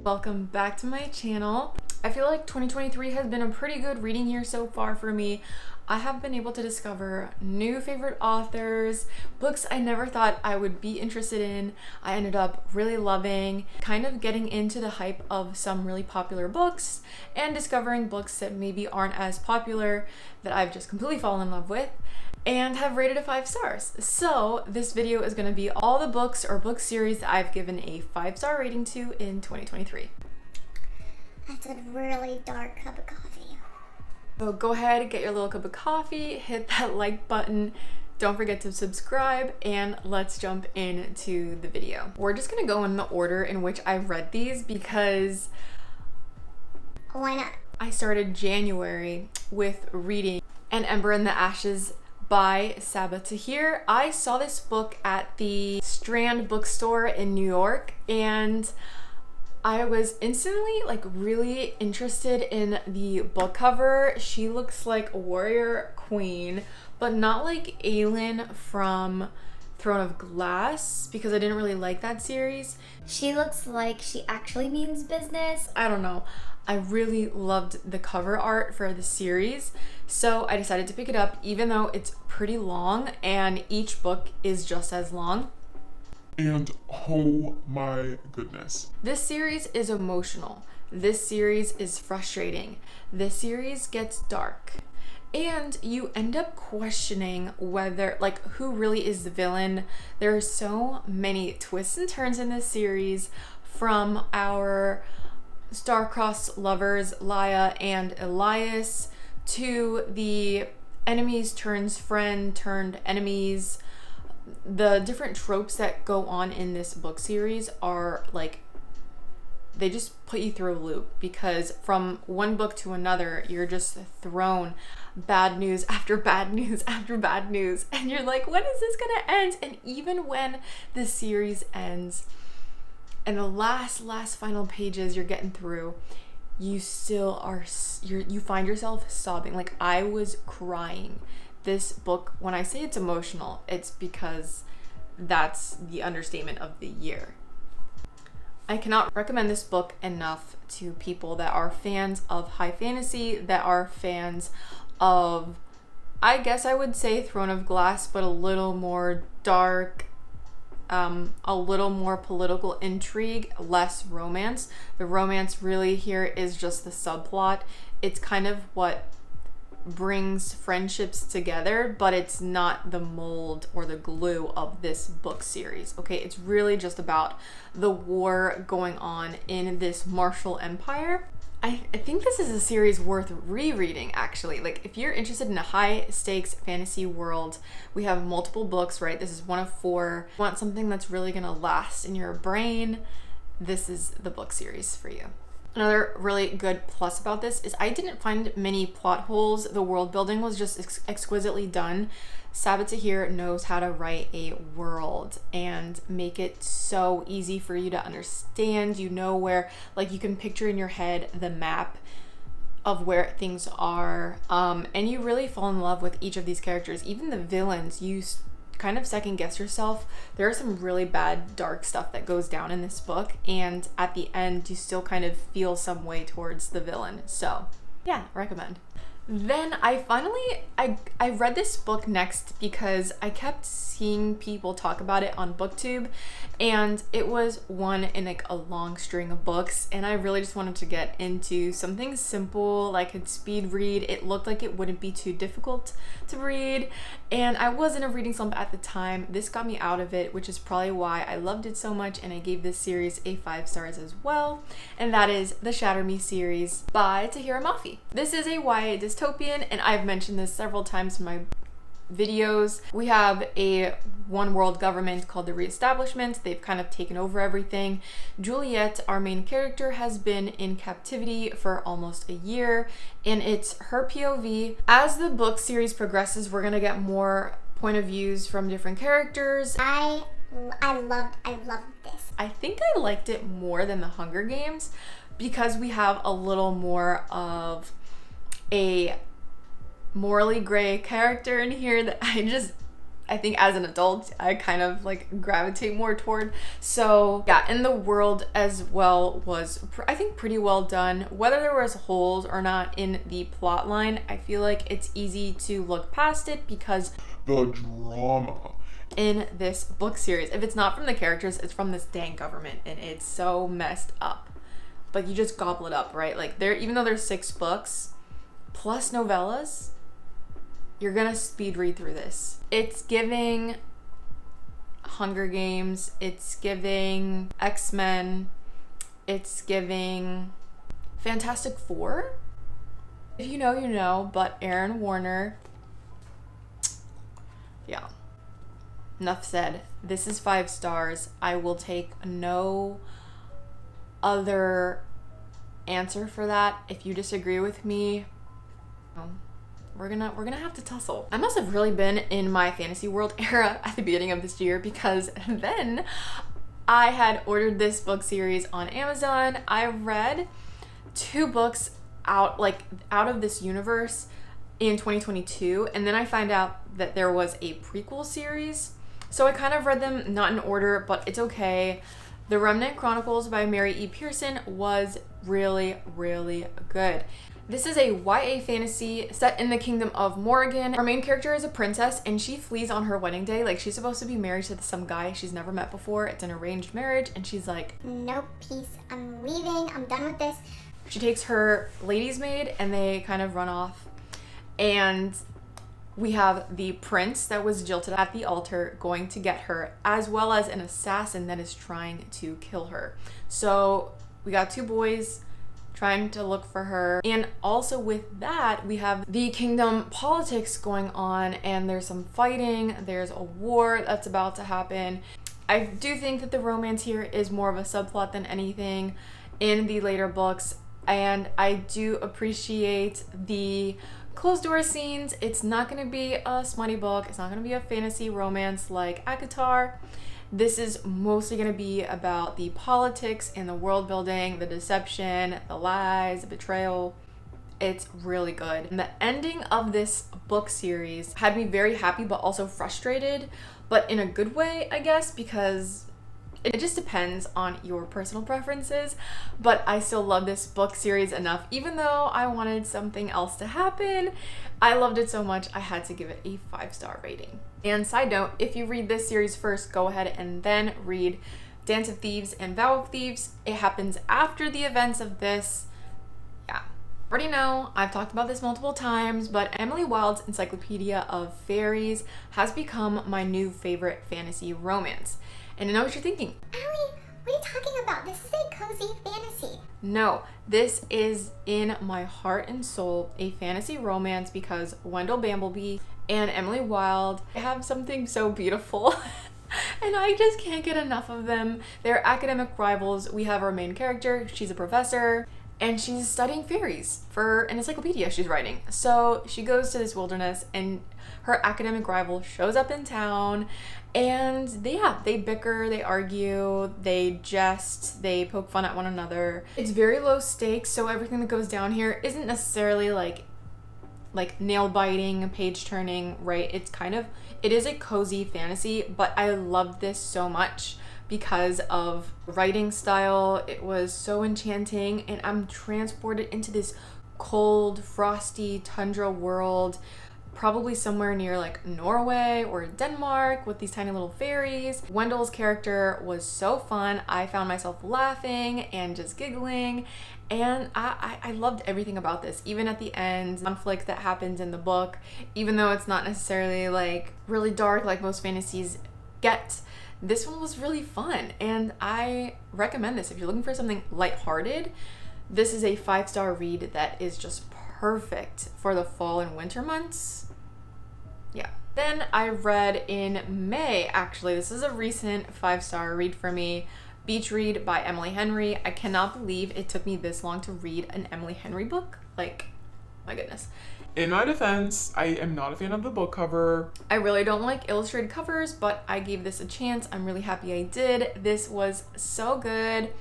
Welcome back to my channel. I feel like 2023 has been a pretty good reading year so far for me. I have been able to discover new favorite authors, books I never thought I would be interested in. I ended up really loving, kind of getting into the hype of some really popular books and discovering books that maybe aren't as popular that I've just completely fallen in love with and have rated it 5 stars. So this video is going to be all the books or book series that I've given a 5-star rating to in 2023. That's a really dark cup of coffee. So go ahead, get your little cup of coffee, hit that like button, don't forget to subscribe, and let's jump into the video. We're just gonna go in the order in which I read these because Why not? I started January with reading An Ember in the Ashes by Sabaa Tahir. I saw this book at the Strand bookstore in New York and I was instantly really interested in the book cover. She looks like a warrior queen, but not like Aelin from Throne of Glass because I didn't really like that series. She looks like she actually means business. I don't know. I really loved the cover art for the series, so I decided to pick it up even though it's pretty long and each book is just as long. And oh my goodness. This series is emotional. This series is frustrating. This series gets dark. And you end up questioning whether, who really is the villain. There are so many twists and turns in this series, from our star-crossed lovers, Laia and Elias, to the enemies turns friend turned enemies. The different tropes that go on in this book series are they just put you through a loop, because from one book to another you're just thrown bad news after bad news after bad news, and you're like, when is this gonna end? And even when the series ends and the last final pages you're getting through, you still are you find yourself sobbing. I was crying. This book, when I say it's emotional, it's because that's the understatement of the year. I cannot recommend this book enough to people that are fans of high fantasy, that are fans of, I guess I would say Throne of Glass, but a little more dark, a little more political intrigue, less romance. The romance really here is just the subplot. It's kind of what brings friendships together, but it's not the mold or the glue of this book series. Okay, it's really just about the war going on in this martial empire. I think this is a series worth rereading, actually. If you're interested in a high stakes fantasy world, we have multiple books, right? This is one of 4. If you want something that's really gonna last in your brain, this is the book series for you. Another really good plus about this is I didn't find many plot holes. The world building was just exquisitely done. Sabaa Tahir knows how to write a world and make it so easy for you to understand. You know where, you can picture in your head the map of where things are, and you really fall in love with each of these characters. Even the villains, you kind of second guess yourself. There are some really bad dark stuff that goes down in this book, and at the end you still kind of feel some way towards the villain. So yeah, recommend. Then I read this book next because I kept seeing people talk about it on BookTube, and it was one in a long string of books, and I really just wanted to get into something simple I could speed read. It looked like it wouldn't be too difficult to read, and I was in a reading slump at the time. This got me out of it, which is probably why I loved it so much, and I gave this series a 5 stars as well, and that is the Shatter Me series by Tahira Mafi. This is a YA dystopian, and I've mentioned this several times in my videos. We have a one world government called the Reestablishment. They've kind of taken over everything. Juliet, our main character, has been in captivity for almost a year, and it's her POV. As the book series progresses, we're gonna get more point of views from different characters. I loved this. I think I liked it more than the Hunger Games because we have a little more of a morally gray character in here that I just I think as an adult, I kind of like gravitate more toward. So yeah, and the world as well was, I think, pretty well done. Whether there was holes or not in the plot line, I feel like it's easy to look past it because The drama. in this book series, if it's not from the characters, it's from this dang government, and it's so messed up. But you just gobble it up, right? Like even though there's 6 books plus novellas, you're gonna speed read through this. It's giving Hunger Games, it's giving X-Men, it's giving Fantastic Four. If you know, you know, but Aaron Warner, yeah. Enough said. This is 5 stars. I will take no other answer for that. If you disagree with me, we're gonna have to tussle. I must have really been in my fantasy world era at the beginning of this year, because then I had ordered this book series on Amazon. I read 2 books out of this universe in 2022, and then I find out that there was a prequel series. So I kind of read them not in order, but it's okay. The Remnant Chronicles by Mary E. Pearson was really, really good. This is a YA fantasy set in the kingdom of Morrigan. Our main character is a princess, and she flees on her wedding day. Like, she's supposed to be married to some guy she's never met before. It's an arranged marriage, and she's like, Nope, peace. I'm leaving. I'm done with this. she takes her lady's maid, and they kind of run off. And we have the prince that was jilted at the altar going to get her, as well as an assassin that is trying to kill her. So we got 2 boys trying to look for her. And also with that, we have the kingdom politics going on, and there's some fighting. There's a war that's about to happen. I do think that the romance here is more of a subplot than anything in the later books, and I do appreciate the closed door scenes. It's not going to be a smutty book. It's not going to be a fantasy romance like ACOTAR. This is mostly going to be about the politics and the world building, the deception, the lies, the betrayal. It's really good. And the ending of this book series had me very happy, but also frustrated, but in a good way, I guess, because it just depends on your personal preferences. But I still love this book series enough. Even though I wanted something else to happen, I loved it so much I had to give it a 5-star rating. And side note, if you read this series first, go ahead and then read Dance of Thieves and Vow of Thieves. It happens after the events of this. Yeah. Already know, I've talked about this multiple times, but Emily Wilde's Encyclopedia of Fairies has become my new favorite fantasy romance. And I know what you're thinking. Allie, what are you talking about? This is a cozy fantasy. No, this is in my heart and soul a fantasy romance, because Wendell Bambleby and Emily Wilde have something so beautiful. And I just can't get enough of them. They're academic rivals. We have our main character, she's a professor, and she's studying fairies for an encyclopedia she's writing. So she goes to this wilderness, and her academic rival shows up in town, and they bicker, they argue, they jest, they poke fun at one another. It's very low stakes, so everything that goes down here isn't necessarily like nail biting, page turning, right? It is a cozy fantasy, but I loved this so much because of writing style. It was so enchanting, and I'm transported into this cold, frosty tundra world, probably somewhere near like Norway or Denmark, with these tiny little fairies. Wendell's character was so fun. I found myself laughing and just giggling, and I loved everything about this. Even at the end, conflict that happens in the book, even though it's not necessarily like really dark like most fantasies get, this one was really fun, and I recommend this. If you're looking for something lighthearted, this is a 5-star read that is just perfect for the fall and winter months. Yeah. Then I read in May, actually, this is a recent 5-star read for me, Beach Read by Emily Henry. I cannot believe it took me this long to read an Emily Henry book. Like, my goodness. In my defense, I am not a fan of the book cover. I really don't like illustrated covers, but I gave this a chance. I'm really happy I did. This was so good.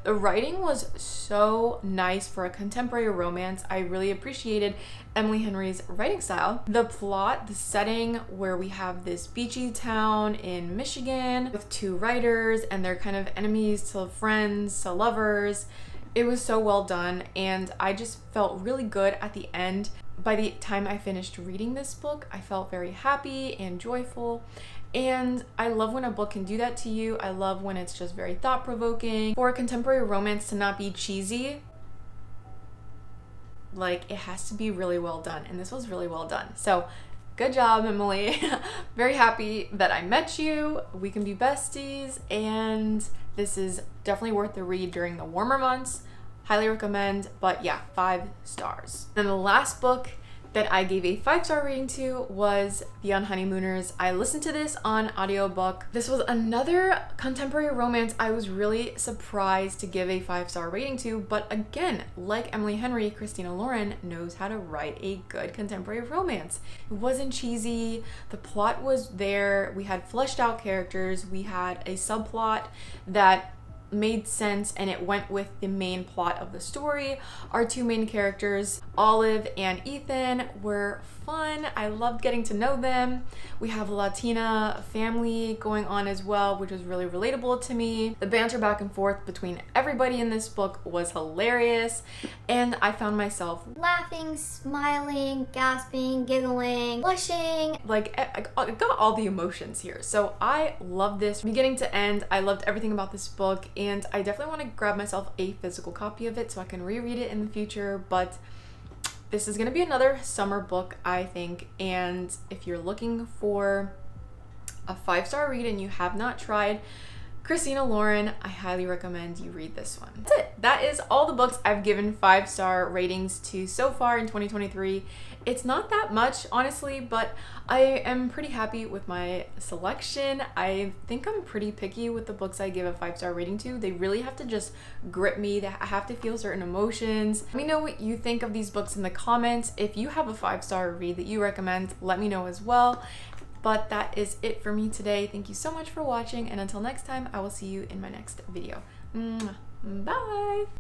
The writing was so nice for a contemporary romance. I really appreciated Emily Henry's writing style. The plot, the setting where we have this beachy town in Michigan with two writers and they're kind of enemies to friends to lovers. It was so well done, and I just felt really good at the end. By the time I finished reading this book, I felt very happy and joyful. And I love when a book can do that to you. I love when it's just very thought-provoking. For a contemporary romance to not be cheesy, like, it has to be really well done, and this was really well done. So good job, Emily. Very happy that I met you. We can be besties, and this is definitely worth the read during the warmer months. Highly recommend, but yeah, 5 stars. Then the last book that I gave a 5-star rating to was The Unhoneymooners. I listened to this on audiobook. This was another contemporary romance I was really surprised to give a 5-star rating to, but again, like Emily Henry, Christina Lauren knows how to write a good contemporary romance. It wasn't cheesy, the plot was there, we had fleshed out characters, we had a subplot that made sense and it went with the main plot of the story. Our two main characters, Olive and Ethan, were fun. I loved getting to know them. We have a Latina family going on as well, which was really relatable to me. The banter back and forth between everybody in this book was hilarious, and I found myself Laughing, smiling, gasping, giggling, blushing. like, I got all the emotions here. So I loved this beginning to end. I loved everything about this book, and I definitely want to grab myself a physical copy of it so I can reread it in the future. But this is going to be another summer book, I think, and if you're looking for a 5-star read and you have not tried Christina Lauren, I highly recommend you read this one. That's it. That is all the books I've given 5-star ratings to so far in 2023. It's not that much, honestly, but I am pretty happy with my selection. I think I'm pretty picky with the books I give a 5-star rating to. They really have to just grip me. I have to feel certain emotions. Let me know what you think of these books in the comments. If you have a 5-star read that you recommend, let me know as well. But that is it for me today. Thank you so much for watching, and until next time, I will see you in my next video. Bye!